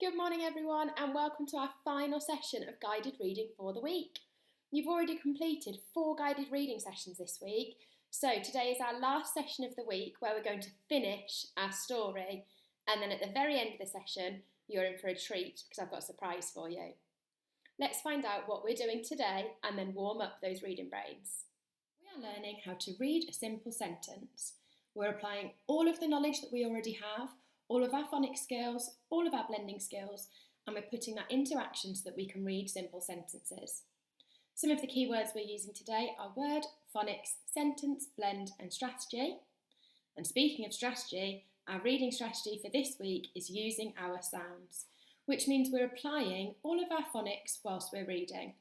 Good morning everyone and welcome to our final session of guided reading for the week. You've already completed 4 guided reading sessions this week, so today is our last session of the week where we're going to finish our story, and then at the very end of the session you're in for a treat because I've got a surprise for you. Let's find out what we're doing today and then warm up those reading brains. We are learning how to read a simple sentence. We're applying all of the knowledge that we already have, all of our phonics skills, all of our blending skills, and we're putting that into action so that we can read simple sentences. Some of the key words we're using today are word, phonics, sentence, blend and strategy. And speaking of strategy, our reading strategy for this week is using our sounds, which means we're applying all of our phonics whilst we're reading.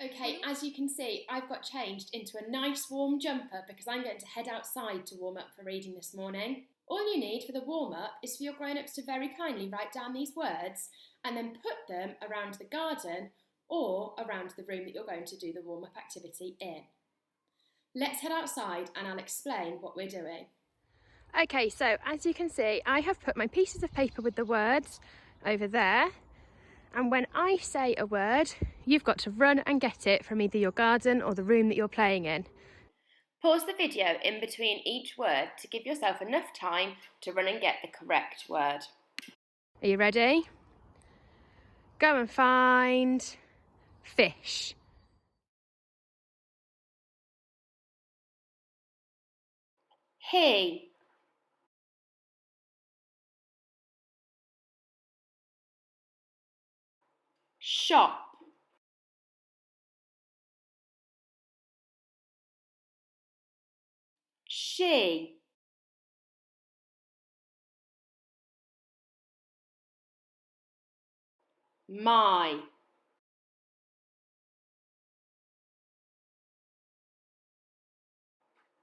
Okay, as you can see, I've got changed into a nice warm jumper because I'm going to head outside to warm up for reading this morning. All you need for the warm-up is for your grown-ups to very kindly write down these words and then put them around the garden or around the room that you're going to do the warm-up activity in. Let's head outside and I'll explain what we're doing. Okay, so as you can see, I have put my pieces of paper with the words over there, and when I say a word, you've got to run and get it from either your garden or the room that you're playing in. Pause the video in between each word to give yourself enough time to run and get the correct word. Are you ready? Go and find fish. He. Shop. She. My.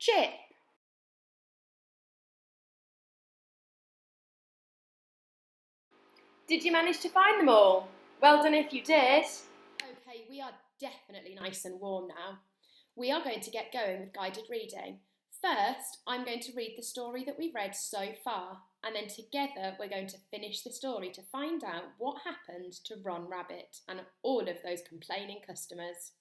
Chip. Did you manage to find them all? Well done if you did. Okay, we are definitely nice and warm now. We are going to get going with guided reading. First, I'm going to read the story that we've read so far, and then together we're going to finish the story to find out what happened to Ron Rabbit and all of those complaining customers.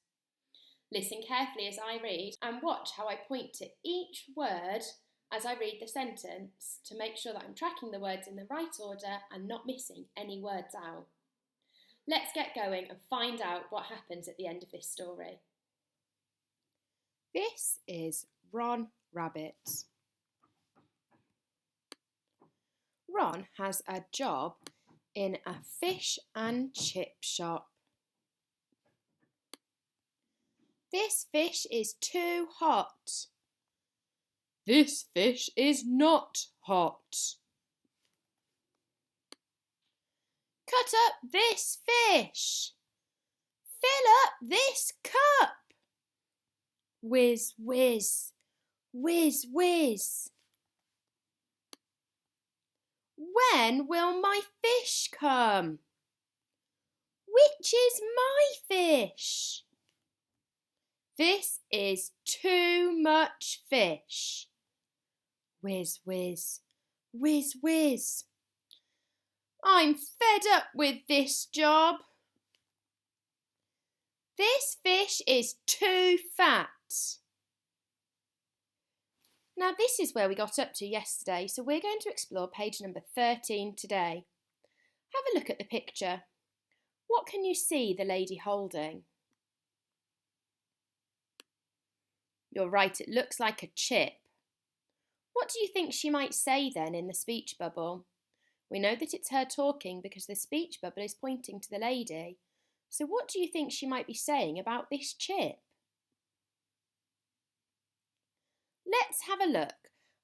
Listen carefully as I read and watch how I point to each word as I read the sentence to make sure that I'm tracking the words in the right order and not missing any words out. Let's get going and find out what happens at the end of this story. This is Ron Rabbit. Ron has a job in a fish and chip shop. This fish is too hot. This fish is not hot. Cut up this fish. Fill up this cup. Whiz, whiz, whiz, whiz. When will my fish come? Which is my fish? This is too much fish. Whiz, whiz, whiz, whiz. I'm fed up with this job. This fish is too fat. Now this is where we got up to yesterday, so we're going to explore page number 13 today. Have a look at the picture. What can you see the lady holding? You're right, it looks like a chip. What do you think she might say then in the speech bubble? We know that it's her talking because the speech bubble is pointing to the lady. So what do you think she might be saying about this chip? Let's have a look.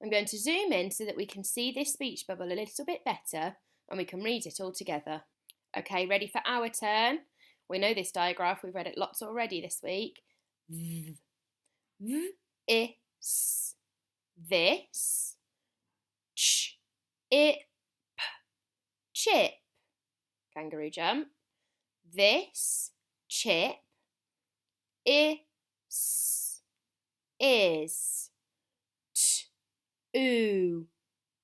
I'm going to zoom in so that we can see this speech bubble a little bit better and we can read it all together. Okay, ready for our turn? We know this diagraph, we've read it lots already this week. Is this chip, chip, kangaroo jump. This chip is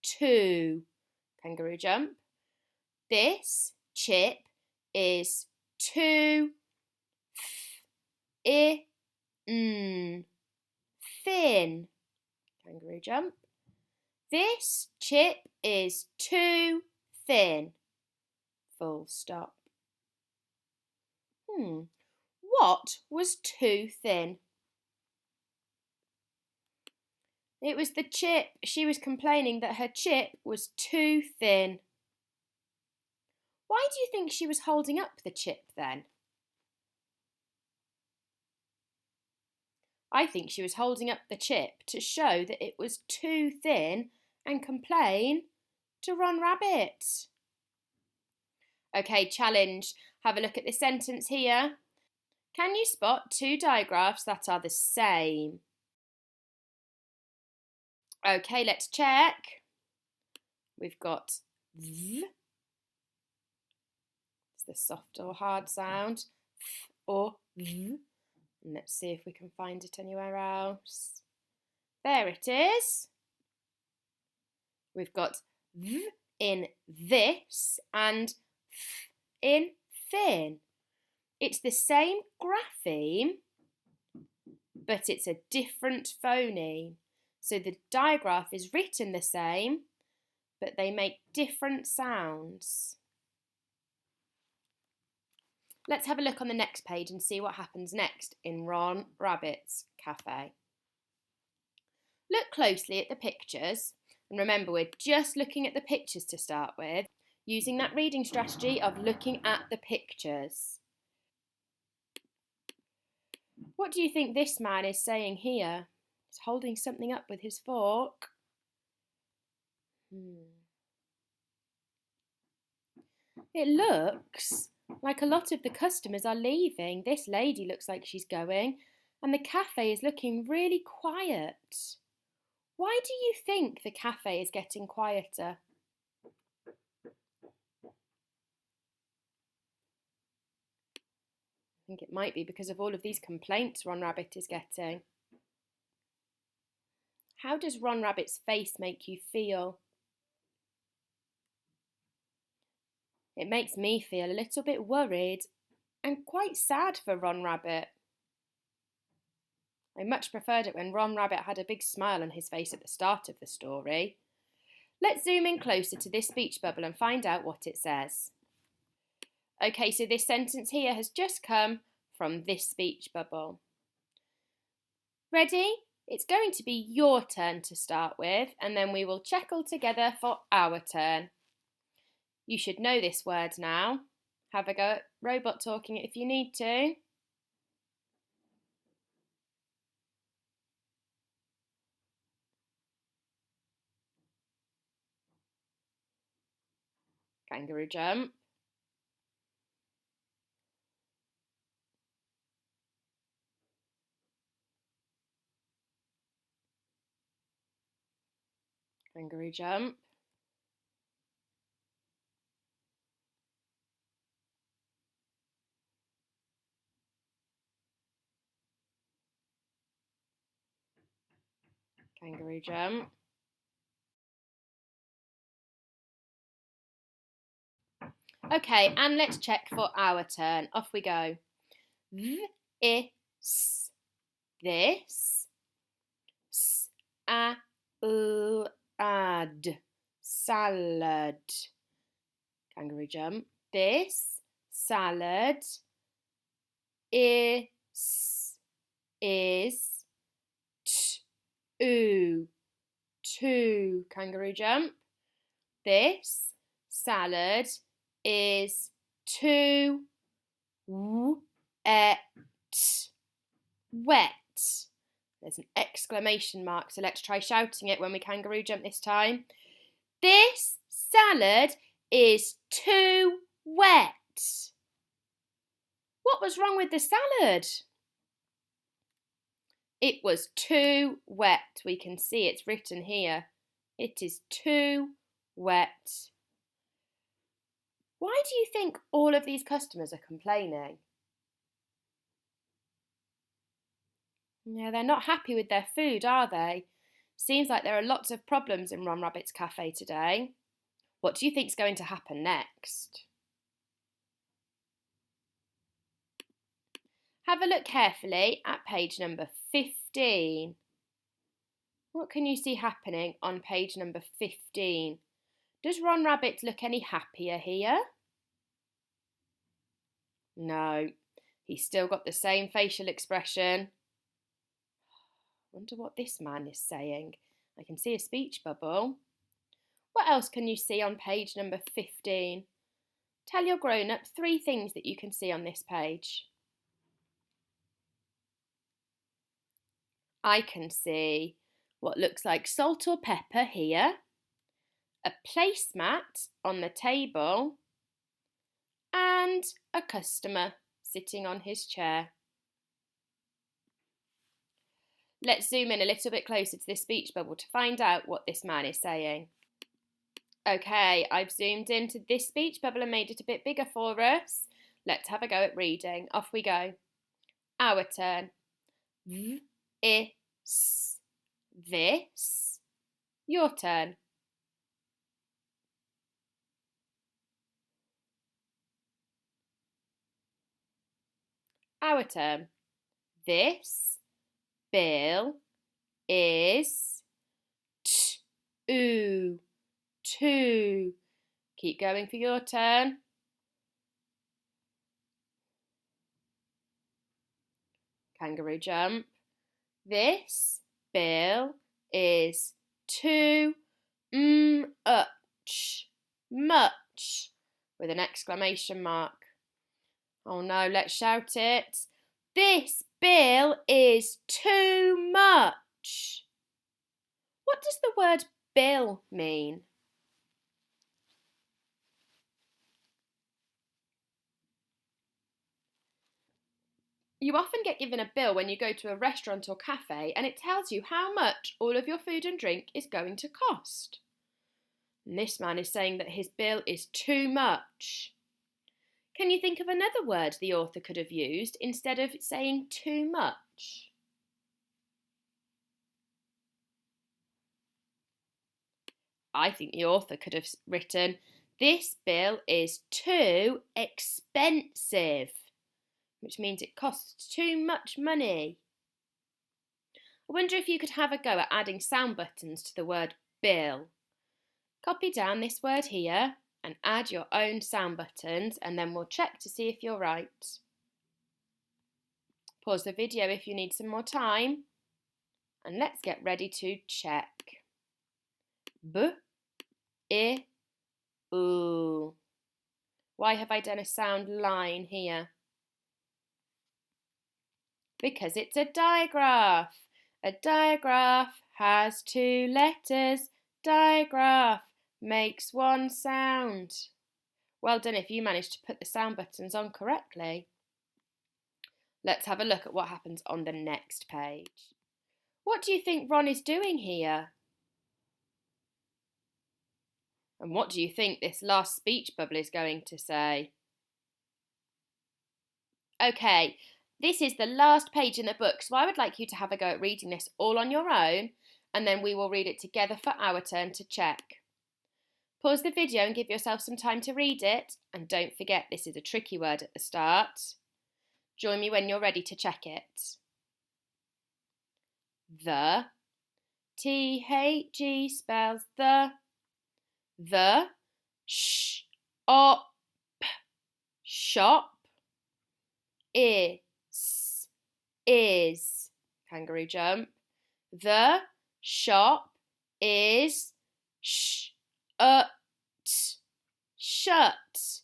too, kangaroo jump. This chip is too thin. Kangaroo jump. This chip is too thin. Full stop. What was too thin? It was the chip. She was complaining that her chip was too thin. Why do you think she was holding up the chip then? I think she was holding up the chip to show that it was too thin and complain to Ron Rabbit. Okay, challenge. Have a look at this sentence here. Can you spot two digraphs that are the same? Okay, let's check. We've got V. It's the soft or hard sound. F or V. And let's see if we can find it anywhere else. There it is. We've got V in this and F in thin. It's the same grapheme, but it's a different phoneme. So the digraph is written the same, but they make different sounds. Let's have a look on the next page and see what happens next in Ron Rabbit's cafe. Look closely at the pictures, and remember we're just looking at the pictures to start with, using that reading strategy of looking at the pictures. What do you think this man is saying here? He's holding something up with his fork. It looks like a lot of the customers are leaving. This lady looks like she's going, and the cafe is looking really quiet. Why do you think the cafe is getting quieter? I think it might be because of all of these complaints Ron Rabbit is getting. How does Ron Rabbit's face make you feel? It makes me feel a little bit worried and quite sad for Ron Rabbit. I much preferred it when Ron Rabbit had a big smile on his face at the start of the story. Let's zoom in closer to this speech bubble and find out what it says. Okay, so this sentence here has just come from this speech bubble. Ready? It's going to be your turn to start with, and then we will check all together for our turn. You should know this word now. Have a go at robot talking it if you need to. Kangaroo jump. Kangaroo jump. Kangaroo jump. Okay, and let's check for our turn. Off we go. This. Salad. Salad. Kangaroo jump. This salad is two. Kangaroo jump. This salad is too wet. There's an exclamation mark, so let's try shouting it when we kangaroo jump this time. This salad is too wet. What was wrong with the salad? It was too wet. We can see it's written here. It is too wet. Why do you think all of these customers are complaining? Yeah, they're not happy with their food, are they? Seems like there are lots of problems in Ron Rabbit's cafe today. What do you think's going to happen next? Have a look carefully at page number 15. What can you see happening on page number 15? Does Ron Rabbit look any happier here? No, he's still got the same facial expression. Wonder what this man is saying. I can see a speech bubble. What else can you see on page number 15? Tell your grown-up 3 things that you can see on this page. I can see what looks like salt or pepper here, a placemat on the table, and a customer sitting on his chair. Let's zoom in a little bit closer to this speech bubble to find out what this man is saying. Okay, I've zoomed into this speech bubble and made it a bit bigger for us. Let's have a go at reading. Off we go. Our turn. This. Your turn. Our turn. This bill is two. Keep going for your turn. Kangaroo jump. This bill is too much with an exclamation mark. Oh no, let's shout it. This bill is too much. What does the word bill mean? You often get given a bill when you go to a restaurant or cafe, and it tells you how much all of your food and drink is going to cost. And this man is saying that his bill is too much. Can you think of another word the author could have used instead of saying too much? I think the author could have written, this bill is too expensive, which means it costs too much money. I wonder if you could have a go at adding sound buttons to the word bill. Copy down this word here and add your own sound buttons, and then we'll check to see if you're right. Pause the video if you need some more time, and let's get ready to check. B-I-U. Why have I done a sound line here? Because it's a digraph. A digraph has 2 letters. Digraph makes 1 sound. Well done if you managed to put the sound buttons on correctly. Let's have a look at what happens on the next page. What do you think Ron is doing here? And what do you think this last speech bubble is going to say? Okay, this is the last page in the book, so I would like you to have a go at reading this all on your own, and then we will read it together for our turn to check. Pause the video and give yourself some time to read it, and don't forget this is a tricky word at the start. Join me when you're ready to check it. The, T-H-E spells the shop, shop, is, kangaroo jump, the shop is shut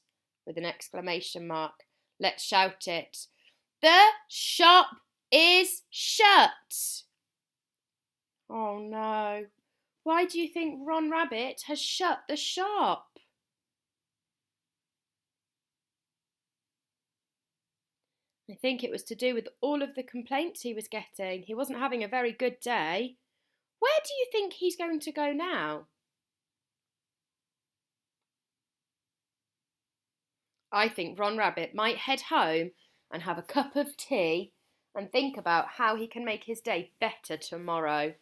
with an exclamation mark. Let's shout it. The shop is shut. Oh no. Why do you think Ron Rabbit has shut the shop? I think it was to do with all of the complaints he was getting. He wasn't having a very good day. Where do you think he's going to go now? I think Ron Rabbit might head home and have a cup of tea and think about how he can make his day better tomorrow.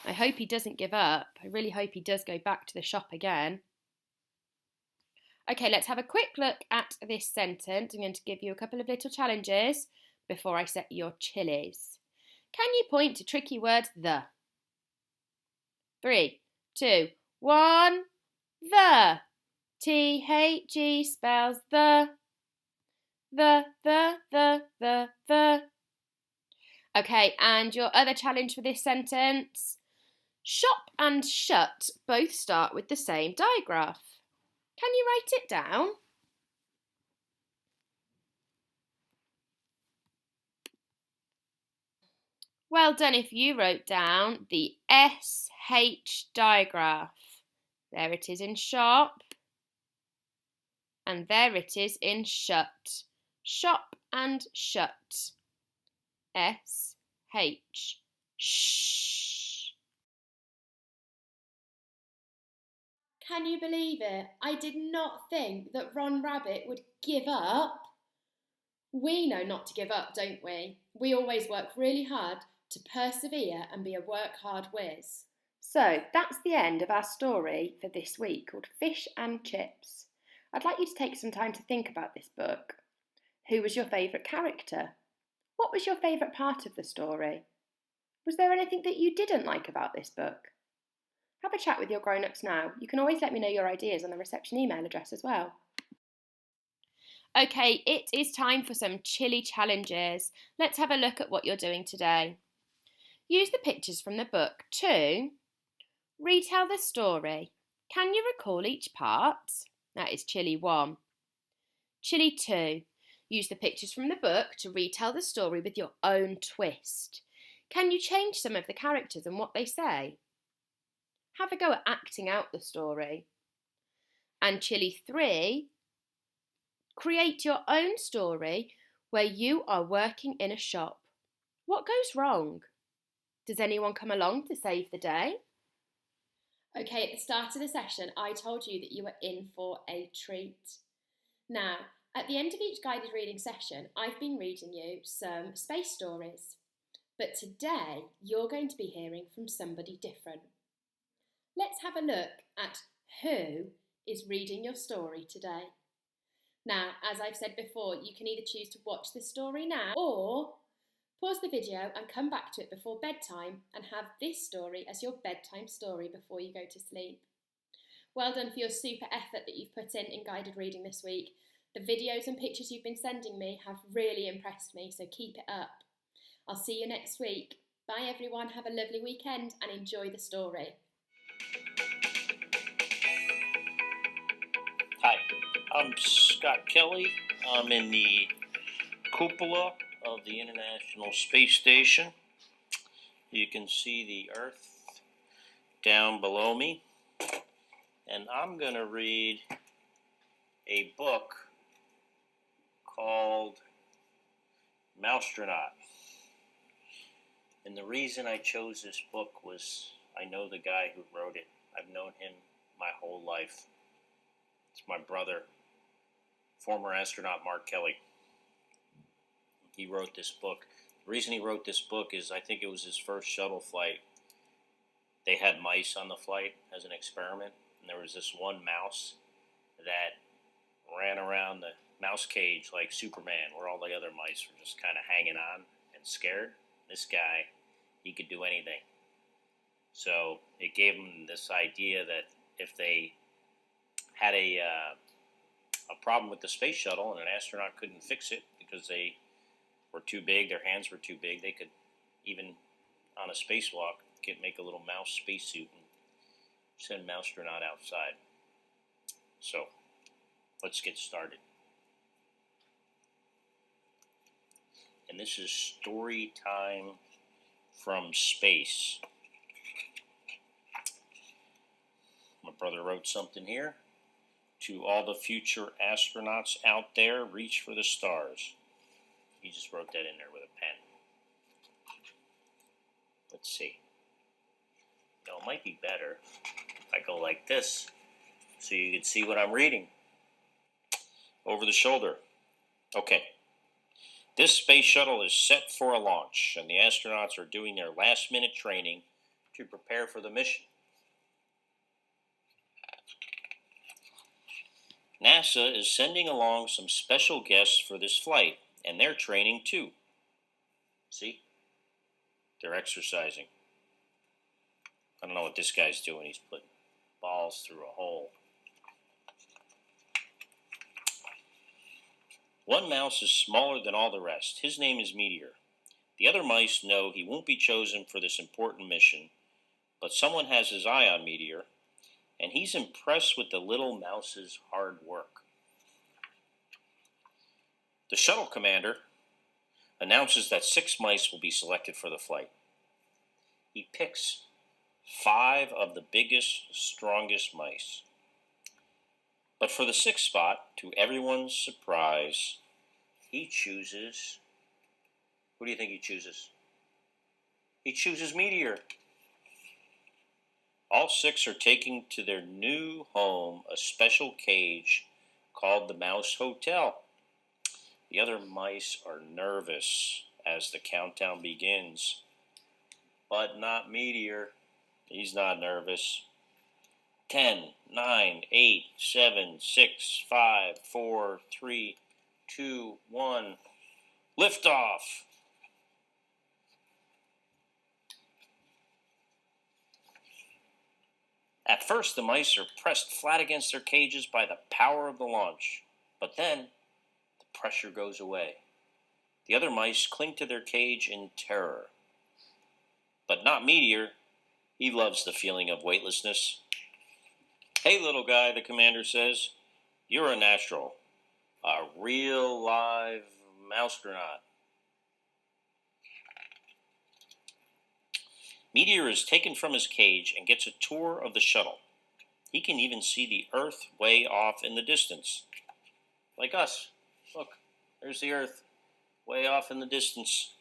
I hope he doesn't give up. I really hope he does go back to the shop again. Okay, let's have a quick look at this sentence. I'm going to give you a couple of little challenges. before I set your chilies. Can you point to tricky word the? 3, 2, 1. The. T-H-E spells the. The. Okay, and your other challenge for this sentence. Shop and shut both start with the same digraph. Can you write it down? Well done if you wrote down the SH digraph. There it is in shop. And there it is in shut. Shop and shut. S-H. Shh. Can you believe it? I did not think that Ron Rabbit would give up. We know not to give up, don't we? We always work really hard to persevere and be a work-hard whiz. So that's the end of our story for this week called Fish and Chips. I'd like you to take some time to think about this book. Who was your favourite character? What was your favourite part of the story? Was there anything that you didn't like about this book? Have a chat with your grown-ups now. You can always let me know your ideas on the reception email address as well. Okay, it is time for some chilly challenges. Let's have a look at what you're doing today. Use the pictures from the book to retell the story. Can you recall each part? That is Chilly 1. Chilly 2. Use the pictures from the book to retell the story with your own twist. Can you change some of the characters and what they say? Have a go at acting out the story. And Chilly 3. Create your own story where you are working in a shop. What goes wrong? Does anyone come along to save the day? Okay, at the start of the session, I told you that you were in for a treat. Now, at the end of each guided reading session, I've been reading you some space stories. But today, you're going to be hearing from somebody different. Let's have a look at who is reading your story today. Now, as I've said before, you can either choose to watch the story now or pause the video and come back to it before bedtime and have this story as your bedtime story before you go to sleep. Well done for your super effort that you've put in guided reading this week. The videos and pictures you've been sending me have really impressed me, so keep it up. I'll see you next week. Bye everyone, have a lovely weekend and enjoy the story. Hi, I'm Scott Kelly. I'm in the cupola of the International Space Station. You can see the Earth down below me. And I'm going to read a book called Maustronaut. And the reason I chose this book was I know the guy who wrote it. I've known him my whole life. It's my brother, former astronaut Mark Kelly. He wrote this book. The reason he wrote this book is I think it was his first shuttle flight. They had mice on the flight as an experiment, and there was this one mouse that ran around the mouse cage like Superman, where all the other mice were just kind of hanging on and scared. This guy, he could do anything. So it gave him this idea that if they had a problem with the space shuttle and an astronaut couldn't fix it because they were too big, their hands were too big, they could, even on a spacewalk, make a little mouse spacesuit and send Maustronaut outside. So, let's get started. And this is story time from space. My brother wrote something here. To all the future astronauts out there, reach for the stars. He just wrote that in there with a pen. Let's see. Now, it might be better if I go like this so you can see what I'm reading. Over the shoulder. Okay. This space shuttle is set for a launch, and the astronauts are doing their last-minute training to prepare for the mission. NASA is sending along some special guests for this flight, and they're training too. See? They're exercising. I don't know what this guy's doing. He's putting balls through a hole. One mouse is smaller than all the rest. His name is Meteor. The other mice know he won't be chosen for this important mission, but someone has his eye on Meteor, and he's impressed with the little mouse's hard work. The shuttle commander announces that 6 mice will be selected for the flight. He picks 5 of the biggest, strongest mice. But for the 6th spot, to everyone's surprise, he chooses... Who do you think he chooses? He chooses Meteor. All 6 are taking to their new home a special cage called the Mouse Hotel. The other mice are nervous as the countdown begins, but not Meteor. He's not nervous. 10, 9, 8, 7, 6, 5, 4, 3, 2, 1. Liftoff! At first, the mice are pressed flat against their cages by the power of the launch, but then the pressure goes away. The other mice cling to their cage in terror. But not Meteor. He loves the feeling of weightlessness. Hey, little guy, the commander says, you're a natural, a real live Maustronaut. Meteor is taken from his cage and gets a tour of the shuttle. He can even see the Earth way off in the distance. Like us. Look, there's the Earth, way off in the distance.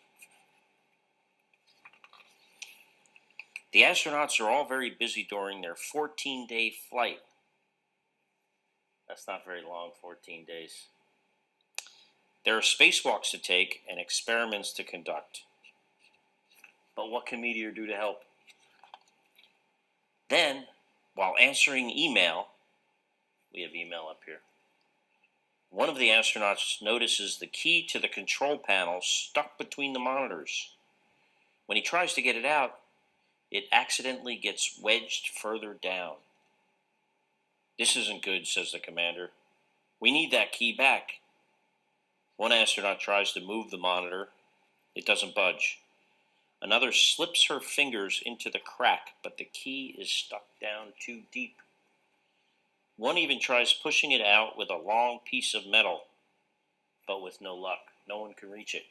The astronauts are all very busy during their 14-day flight. That's not very long, 14 days. There are spacewalks to take and experiments to conduct. But what can Meteor do to help? Then, while answering email, we have email up here, one of the astronauts notices the key to the control panel stuck between the monitors. When he tries to get it out, it accidentally gets wedged further down. This isn't good, says the commander. We need that key back. One astronaut tries to move the monitor. It doesn't budge. Another slips her fingers into the crack, but the key is stuck down too deep. One even tries pushing it out with a long piece of metal, but with no luck. No one can reach it.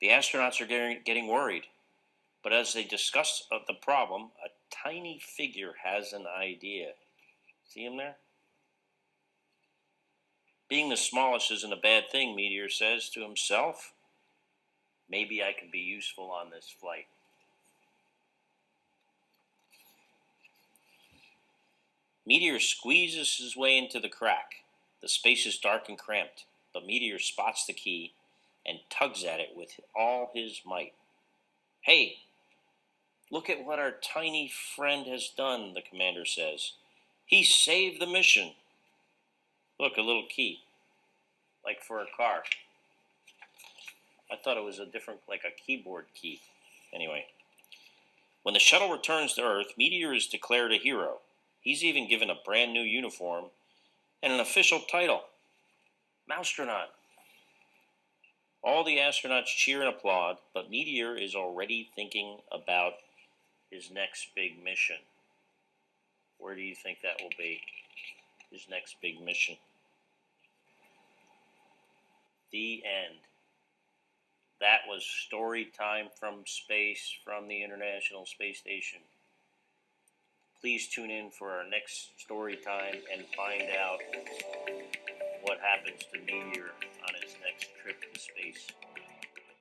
The astronauts are getting worried, but as they discuss the problem, a tiny figure has an idea. See him there? Being the smallest isn't a bad thing, Meteor says to himself. Maybe I can be useful on this flight. Meteor squeezes his way into the crack. The space is dark and cramped, but Meteor spots the key and tugs at it with all his might. Hey, look at what our tiny friend has done, the commander says. He saved the mission. Look, a little key, like for a car. I thought it was a different, like a keyboard key. Anyway, when the shuttle returns to Earth, Meteor is declared a hero. He's even given a brand new uniform and an official title, Maustronaut. All the astronauts cheer and applaud, but Meteor is already thinking about his next big mission. Where do you think that will be? His next big mission. The end. That was story time from space, from the International Space Station. Please tune in for our next story time and find out what happens to Meteor on his next trip to space.